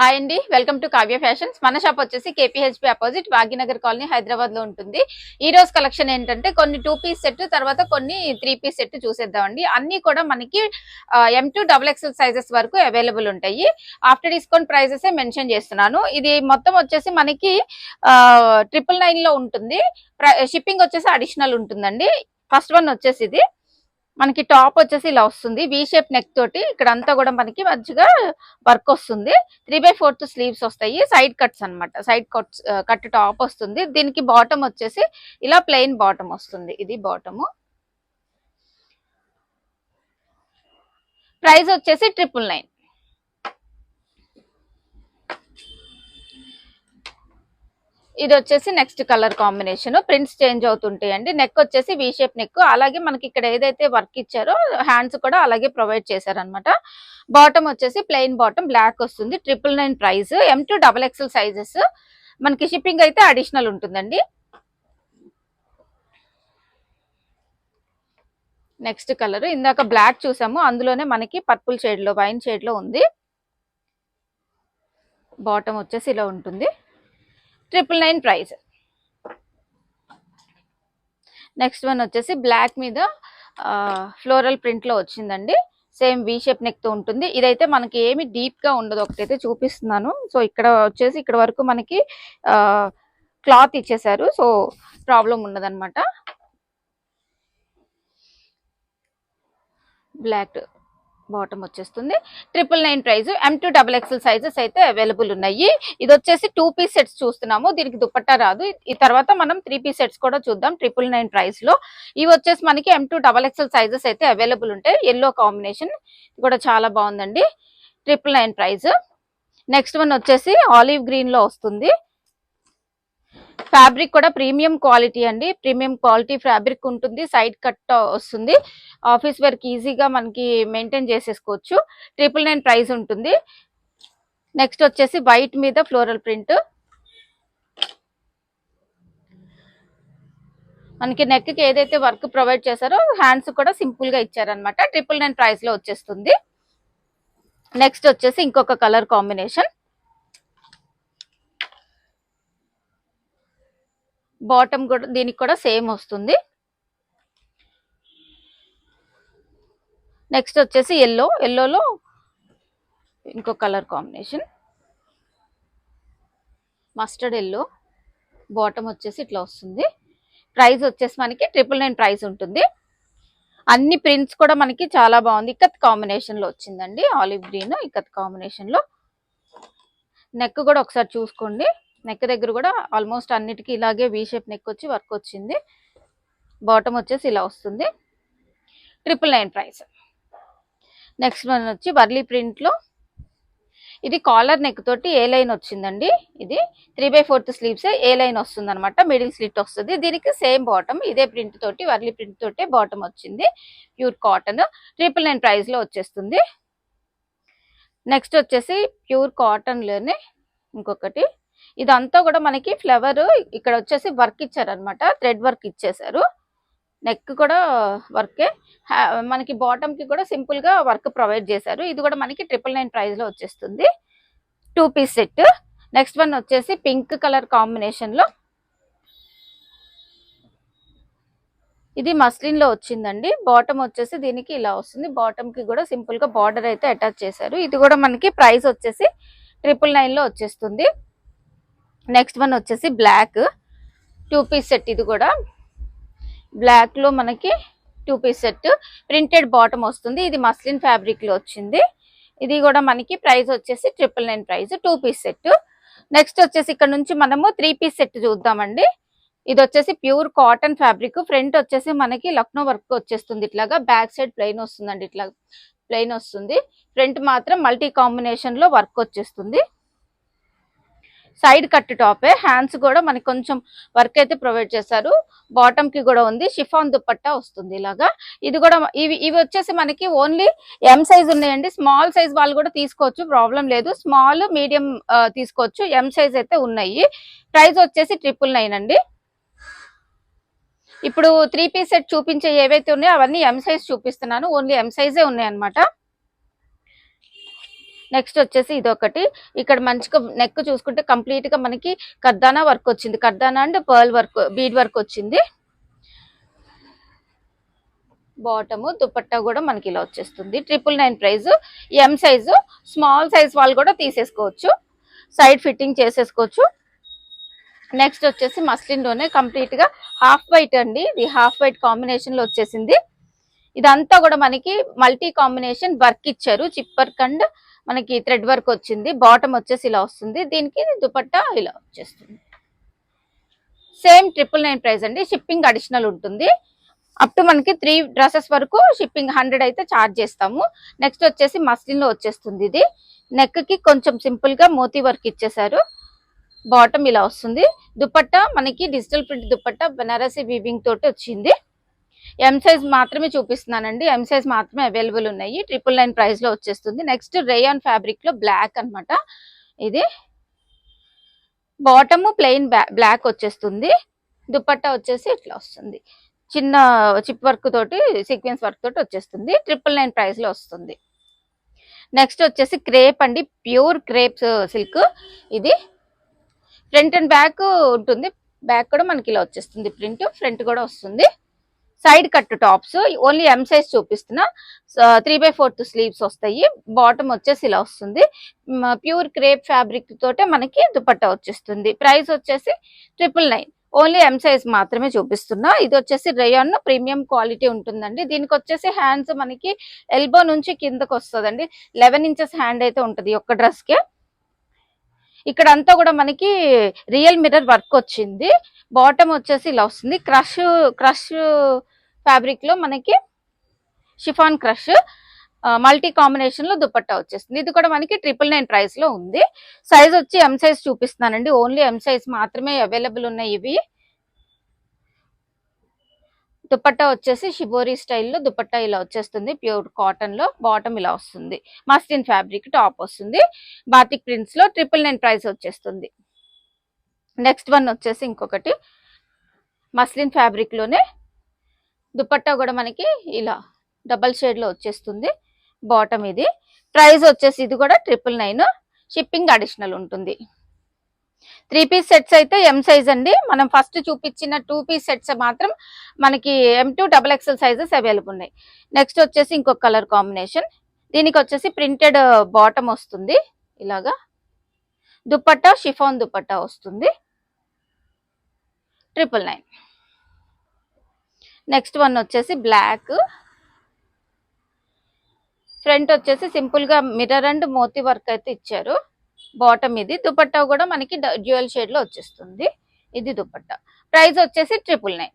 Hi అండి, welcome to Kavya fashions. మన shop వచ్చేసి కేపీహెచ్పి అపోజిట్ భాగ్యనగర్ కాలనీ హైదరాబాద్ లో ఉంటుంది. ఈ రోజు కలెక్షన్ ఏంటంటే కొన్ని 2 పీస్ సెట్, తర్వాత కొన్ని 3 పీస్ సెట్ చూసేద్దామండి. అన్ని కూడా మనకి M2 XXL సైజెస్ వరకు అవైలబుల్ ఉంటాయి. ఆఫ్టర్ డిస్కౌంట్ ప్రైజెస్ మెన్షన్ చేస్తున్నాను. ఇది మొత్తం వచ్చేసి మనకి 999 లో ఉంటుంది. షిప్పింగ్ వచ్చేసి అడిషనల్ ఉంటుందండి. ఫస్ట్ వన్ వచ్చేసి ఇది మనకి టాప్ వచ్చేసి ఇలా వస్తుంది, వి షేప్ నెక్ తోటి. ఇక్కడ అంతా కూడా మనకి మంచిగా వర్క్ వస్తుంది. 3/4 స్లీవ్స్ వస్తాయి, సైడ్ కట్స్ అన్నమాట. సైడ్ కట్ టాప్ వస్తుంది. దీనికి బాటమ్ వచ్చేసి ఇలా ప్లెయిన్ బాటమ్ వస్తుంది. ఇది బాటమ్. ప్రైస్ వచ్చేసి 999. ఇది వచ్చేసి next colour combination. Prints change అవుతుంటాయండి. నెక్ వచ్చేసి వి షేప్ నెక్. అలాగే మనకి ఇక్కడ ఏదైతే వర్క్ ఇచ్చారో హ్యాండ్స్ కూడా అలాగే ప్రొవైడ్ చేశారనమాట. బాటమ్ వచ్చేసి ప్లెయిన్ బాటమ్ బ్లాక్ వస్తుంది. 999 ప్రైస్. M2 XXL sizes. మనకి షిప్పింగ్ అయితే అడిషనల్ ఉంటుందండి. నెక్స్ట్ కలర్ ఇందాక బ్లాక్ చూసాము, అందులోనే మనకి పర్పుల్ షేడ్ లో, వైన్ షేడ్ లో ఉంది. బాటమ్ వచ్చేసి ఇలా ఉంటుంది. 999 ప్రైస్. నెక్స్ట్ వన్ వచ్చేసి బ్లాక్ మీద ఫ్లోరల్ ప్రింట్ లో వచ్చిందండి. సేమ్ వి షేప్ నెక్ తో ఉంటుంది. ఇదైతే మనకి ఏమి డీప్ గా ఉండదు. ఒకటైతే చూపిస్తున్నాను. సో ఇక్కడ వచ్చేసి ఇక్కడ వరకు మనకి క్లాత్ ఇచ్చేసారు, సో ప్రాబ్లం ఉండదన్నమాట. బ్లాక్ బాటమ్ వచ్చేస్తుంది. 999 ప్రైస్. M2 XXL సైజెస్ అయితే అవైలబుల్ ఉన్నాయి. ఇది వచ్చేసి 2 పీస్ సెట్స్ చూస్తున్నాము. దీనికి దుపట్టా రాదు. ఈ తర్వాత మనం 3 పీస్ సెట్స్ కూడా చూద్దాం 999 ప్రైస్ లో. ఇవి వచ్చేసి మనకి M2 XXL సైజెస్ అయితే అవైలబుల్ ఉంటాయి. ఎల్లో కాంబినేషన్ కూడా చాలా బాగుందండి. 999 ప్రైస్. నెక్స్ట్ వన్ వచ్చేసి ఆలివ్ గ్రీన్ లో వస్తుంది. ఫ్యాబ్రిక్ కూడా ప్రీమియం క్వాలిటీ అండి. ప్రీమియం క్వాలిటీ ఫ్యాబ్రిక్ ఉంటుంది. సైడ్ కట్ వస్తుంది. ఆఫీస్ వర్క్ ఈజీగా మనకి మెయింటైన్ చేసేసుకోవచ్చు. 999 ప్రైస్ ఉంటుంది. నెక్స్ట్ వచ్చేసి వైట్ మీద ఫ్లోరల్ ప్రింట్. మనకి నెక్ కి ఏదైతే వర్క్ ప్రొవైడ్ చేశారో హ్యాండ్స్ కూడా సింపుల్ గా ఇచ్చారనమాట. 999 ప్రైస్ లో వచ్చేస్తుంది. నెక్స్ట్ వచ్చేసి ఇంకొక కలర్ కాంబినేషన్. బాటమ్ కూడా దీనికి కూడా సేమ్ వస్తుంది. నెక్స్ట్ వచ్చేసి ఎల్లోలో ఇంకో colour combination, mustard yellow. Bottom వచ్చేసి ఇట్లా వస్తుంది. ప్రైస్ వచ్చేసి మనకి 999 ప్రైస్ ఉంటుంది. అన్ని ప్రింట్స్ కూడా మనకి చాలా బాగుంది. ఇక్కత్ కాంబినేషన్ లో వచ్చిందండి. ఆలివ్ గ్రీన్ ఇక్కత్ కాంబినేషన్ లో. నెక్ కూడా ఒకసారి చూసుకోండి. నెక్ దగ్గర కూడా ఆల్మోస్ట్ అన్నిటికీ ఇలాగే వి షేప్ నెక్ వచ్చి వర్క్ వచ్చింది. బాటమ్ వచ్చేసి ఇలా వస్తుంది. 999 ప్రైస్. నెక్స్ట్ వన్ వచ్చి వర్లీ ప్రింట్ లో. ఇది కాలర్ నెక్ తోటి ఏ లైన్ వచ్చిందండి. ఇది 3/4 స్లీవ్స్ ఏ లైన్ వస్తుంది అనమాట. మిడిల్ స్లిట్ వస్తుంది. దీనికి సేమ్ బాటమ్ ఇదే ప్రింట్ తోటి, వర్లీ ప్రింట్ తోటి బాటమ్ వచ్చింది. Pure cotton. 999 ప్రైస్ లో వచ్చేస్తుంది. నెక్స్ట్ వచ్చేసి ప్యూర్ కాటన్ లోనే ఇంకొకటి. ఇదంతా కూడా మనకి ఫ్లవర్ ఇక్కడ వచ్చేసి వర్క్ ఇచ్చారనమాట. థ్రెడ్ వర్క్ ఇచ్చేసారు. నెక్ కూడా వర్కే. మనకి బాటమ్ కి కూడా సింపుల్ గా వర్క్ ప్రొవైడ్ చేశారు. ఇది కూడా మనకి 999 ప్రైస్ లో వచ్చేస్తుంది. 2 పీస్ సెట్. నెక్స్ట్ వన్ వచ్చేసి పింక్ కలర్ కాంబినేషన్ లో. ఇది మస్లిన్ లో వచ్చిందండి. బాటమ్ వచ్చేసి దీనికి ఇలా వస్తుంది. బాటమ్ కి కూడా సింపుల్ గా బార్డర్ అయితే అటాచ్ చేశారు. ఇది కూడా మనకి ప్రైస్ వచ్చేసి 999 లో వచ్చేస్తుంది. నెక్స్ట్ వన్ వచ్చేసి బ్లాక్ 2 పీస్ సెట్. ఇది కూడా బ్లాక్ లో మనకి 2 పీస్ సెట్. ప్రింటెడ్ బాటమ్ వస్తుంది. ఇది మస్లిన్ ఫ్యాబ్రిక్ లో వచ్చింది. ఇది కూడా మనకి ప్రైస్ వచ్చేసి 999 ప్రైస్. 2 piece set. నెక్స్ట్ వచ్చేసి ఇక్కడ నుంచి మనము 3 పీస్ సెట్ చూద్దామండి. ఇది వచ్చేసి ప్యూర్ కాటన్ ఫ్యాబ్రిక్. ఫ్రంట్ వచ్చేసి మనకి లక్నో వర్క్ వచ్చేస్తుంది. ఇట్లాగా బ్యాక్ సైడ్ ప్లెయిన్ వస్తుందండి. ఇట్లా ప్లెయిన్ వస్తుంది. ఫ్రంట్ మాత్రం మల్టీ కాంబినేషన్ లో వర్క్ వచ్చేస్తుంది. సైడ్ కట్ టాపే. హ్యాండ్స్ కూడా మనకి కొంచెం వర్క్ అయితే ప్రొవైడ్ చేశారు. బాటమ్ కి కూడా ఉంది. షిఫాన్ దుపట్టా వస్తుంది ఇలాగా. ఇది కూడా ఇవి వచ్చేసి మనకి ఓన్లీ M సైజ్ ఉన్నాయండి. స్మాల్ సైజ్ వాళ్ళు కూడా తీసుకోవచ్చు, ప్రాబ్లం లేదు. స్మాల్ మీడియం తీసుకోవచ్చు. M సైజ్ అయితే ఉన్నాయి. ప్రైస్ వచ్చేసి 999 అండి. ఇప్పుడు 3 పీస్ సెట్ చూపించే ఏవైతే ఉన్నాయో అవన్నీ M సైజ్ చూపిస్తున్నాను. ఓన్లీ M సైజే ఉన్నాయి అనమాట. నెక్స్ట్ వచ్చేసి ఇదొకటి, ఇక్కడ మంచిగా నెక్ చూసుకుంటే కంప్లీట్ గా మనకి కర్దానా వర్క్ వచ్చింది, కర్దానా and pearl work, bead work వచ్చింది. బాటము దుపట్టా కూడా మనకి ఇలా వచ్చేస్తుంది. 999 price. M size, small size వాళ్ళు కూడా తీసేసుకోవచ్చు, సైడ్ ఫిట్టింగ్ చేసేసుకోవచ్చు. నెక్స్ట్ వచ్చేసి మస్లిన్ లోనే కంప్లీట్ గా హాఫ్ వైట్ అండి, ఇది హాఫ్ వైట్ కాంబినేషన్ లో వచ్చేసింది. ఇదంతా కూడా మనకి మల్టీ కాంబినేషన్ వర్క్ ఇచ్చారు, చిప్ వర్క్ అండ్ మనకి థ్రెడ్ వర్క్ వచ్చింది. బాటమ్ వచ్చేసి ఇలా వస్తుంది, దీనికి దుపట్టా ఇలా వచ్చేస్తుంది. సేమ్ 999 ప్రైస్ అండి, షిప్పింగ్ అడిషనల్ ఉంటుంది. అప్ టు మనకి 3 డ్రెస్సెస్ వరకు షిప్పింగ్ 100 అయితే ఛార్జ్ చేస్తాము. నెక్స్ట్ వచ్చేసి మస్లిన్ లో వచ్చేస్తుంది. ఇది నెక్ కి కొంచెం సింపుల్ గా మోతీ వర్క్ ఇచ్చేసారు. బాటమ్ ఇలా వస్తుంది. దుపట్టా మనకి digital print dupatta Banarasi weaving తోటి వచ్చింది. ఎం సైజ్ మాత్రమే చూపిస్తున్నానండి, ఎం సైజ్ మాత్రమే అవైలబుల్ ఉన్నాయి. 999 ప్రైస్ లో వచ్చేస్తుంది. నెక్స్ట్ రేయాన్ ఫ్యాబ్రిక్ లో బ్లాక్ అన్నమాట. ఇది బాటమ్ ప్లెయిన్ బ్లాక్ వచ్చేస్తుంది, దుపట్టా వచ్చేసి ఇట్లా వస్తుంది, చిన్న చిప్ వర్క్ తోటి సీక్వెన్స్ వర్క్ తోటి వచ్చేస్తుంది. 999 ప్రైస్ లో వస్తుంది. నెక్స్ట్ వచ్చేసి క్రేప్ అండి, ప్యూర్ క్రేప్ సిల్క్. ఇది ఫ్రంట్ అండ్ బ్యాక్ ఉంటుంది, బ్యాక్ కూడా మనకి ఇలా వచ్చేస్తుంది ప్రింట్, ఫ్రంట్ కూడా వస్తుంది. Side cut tops only M size చూపిస్తున్నా, 3/4 స్లీవ్స్ వస్తాయి. బాటమ్ వచ్చేసి ఇలా వస్తుంది, ప్యూర్ క్రేప్ ఫ్యాబ్రిక్ తోటే మనకి దుపట్టా వచ్చేస్తుంది. ప్రైస్ వచ్చేసి 999, ఓన్లీ ఎం సైజ్ మాత్రమే చూపిస్తున్నా. ఇది వచ్చేసి రేయాన్ ప్రీమియం క్వాలిటీ ఉంటుందండి. దీనికి వచ్చేసి హ్యాండ్స్ మనకి ఎల్బో నుంచి కిందకు వస్తుందండి, 11 ఇంచెస్ హ్యాండ్ అయితే ఉంటుంది ఒక్క డ్రెస్ కి. ఇక్కడ అంతా కూడా మనకి రియల్ మిర్రర్ వర్క్ వచ్చింది. బాటమ్ వచ్చేసి ఇలా వస్తుంది, క్రష్ ఫ్యాబ్రిక్ లో మనకి షిఫాన్ క్రష్ మల్టీ కాంబినేషన్ లో దుపట్టా వచ్చేస్తుంది. ఇది కూడా మనకి 999 ప్రైస్ లో ఉంది. సైజ్ వచ్చి ఎం సైజ్ చూపిస్తున్నానండి, ఓన్లీ ఎం సైజ్ మాత్రమే అవైలబుల్ ఉన్నాయి ఇవి. దుపట్టా వచ్చేసి షిబోరి స్టైల్లో దుపట్టా ఇలా వచ్చేస్తుంది, ప్యూర్ కాటన్ లో. బాటమ్ ఇలా వస్తుంది, మస్లిన్ ఫ్యాబ్రిక్ టాప్ వస్తుంది, బాతిక్ ప్రింట్స్ లో 999 ప్రైస్ వచ్చేస్తుంది. నెక్స్ట్ వన్ వచ్చేసి ఇంకొకటి మస్లిన్ ఫ్యాబ్రిక్ లోనే దుపట్టా కూడా మనకి ఇలా డబల్ షేడ్ లో వచ్చేస్తుంది. బాటమ్ ఇది, ప్రైస్ వచ్చేసి ఇది కూడా 999, షిప్పింగ్ అడిషనల్ ఉంటుంది. 3 పీస్ సెట్స్ అయితే ఎం సైజ్ అండి, మనం ఫస్ట్ చూపించిన 2 పీస్ సెట్స్ మాత్రం మనకి M2 XXL సైజెస్ అవైలబుల్ ఉన్నాయి. నెక్స్ట్ వచ్చేసి ఇంకొక కలర్ కాంబినేషన్, దీనికి వచ్చేసి ప్రింటెడ్ బాటమ్ వస్తుంది ఇలాగా, దుపట్టా షిఫాన్ దుపట్టా వస్తుంది, 999. నెక్స్ట్ వన్ వచ్చేసి బ్లాక్, ఫ్రంట్ వచ్చేసి సింపుల్ గా మిర్రర్ అండ్ మోతీ వర్క్ అయితే ఇచ్చారు. బాటమ్ ఇది, దుపట్టా కూడా మనకి డ్యూయల్ షేడ్ లో వచ్చేస్తుంది. ఇది దుపట్టా, ప్రైస్ వచ్చేసి 999.